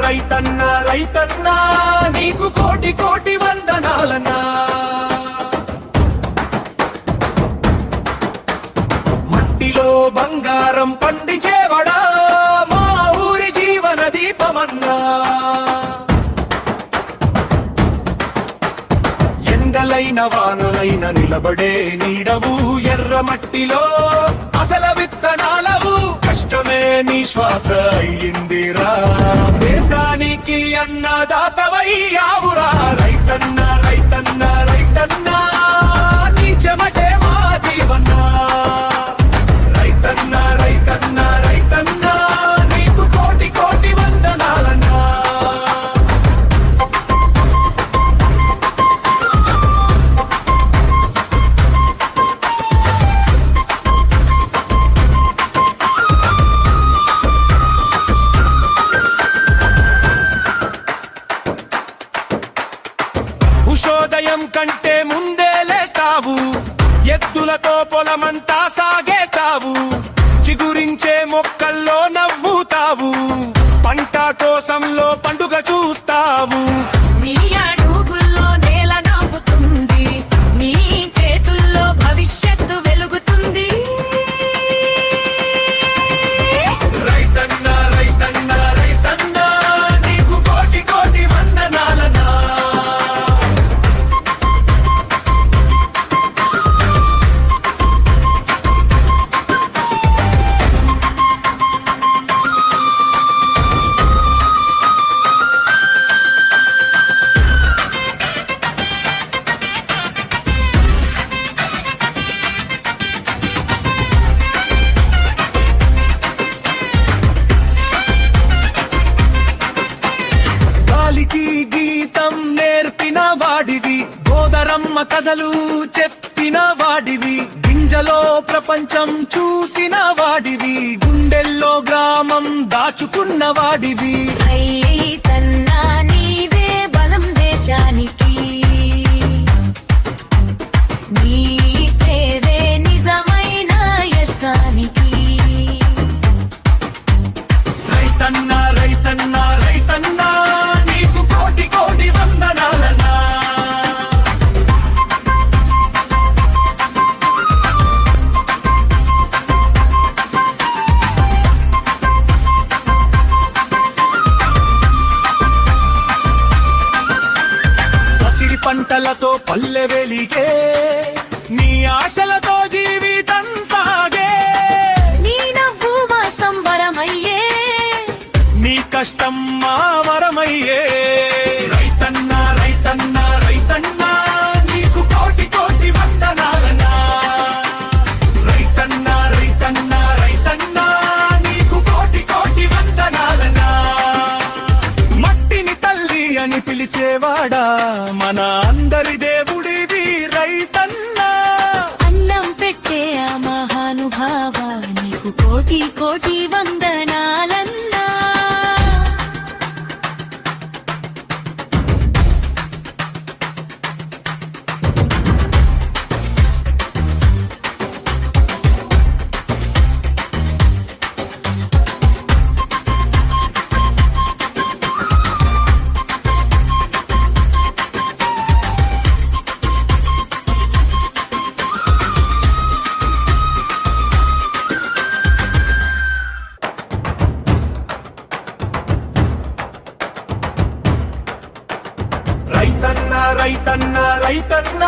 రైతన్నా రైతన్నా నీకు కోటి కోటి వందనాలన్నా. మట్టిలో బంగారం పండించేవడా మా ఊరి జీవన దీపమన్నా. ఎండలైన వానలైన నిలబడే నీడవు ఎర్ర మట్టిలో అసల విత్తనాలవు. కష్టమే నీ శ్వాస అయ్యిందిరా, దేశానికి అన్నదాతవయ్యావురా. రైతన్న రైతన్న రైతన్న నీ చెమటే మా జీవన్నా. రైతన్న రైతన్న రైతన్న నీకు కోటి కోటి వందనాలన్నా. ఉషోదయం కంటే ముందే లేస్తావు, ఎద్దులతో పొలమంతా సాగేస్తావు. చిగురించే మొక్కల్లో నవ్వుతావు, పంట కోసంలో పండుగ చూస్తావు. నీ అడుగుల్లో నేల నవ్వుతుంది, నీ చేతుల్లో భవిష్యత్తు వెలుగుతుంది. రైతన్న రైతన్న రైతన్న నీకు కోటి కోటి వందనాలన్నా. గాలికి గీతం నేర్పిన వాడివి, గోదరమ్మ కథలు చెప్పిన వాడివి. గింజలో ప్రపంచం చూసిన వాడివి, గుండెల్లో గ్రామం దాచుకున్న వాడివి. రైతన్నా నీవే బలం దేశానికి, నీ సేవే నిజమైన యజ్ఞానికి. రైతన్న రైతన్న రైతన్న నీకు కోటి కోటి వందనాలన్నా. పసిడి పంటలతో పల్లె వెలిగే, నీ ఆశలతో జీవితం సాగే. నీ నవ్వు మా సంబరమయ్యే, నీ కష్టం మా వరమయ్యే. రైతన్న రైతన్న రైతన్న నీకు కోటి కోటి వందనాలన్నా. రైతన్న రైతన్న రైతన్న నీకు కోటి కోటి వందనాలన్నా. మట్టిని తల్లి అని పిలిచేవాడా, మన అందరి దేవుడివి రైతన్నా. అన్నం పెట్టే ఆ మహానుభావ నీకు కోటి కోటి వందనాలన్నా. రైతన్న రైతన్న రైతన్న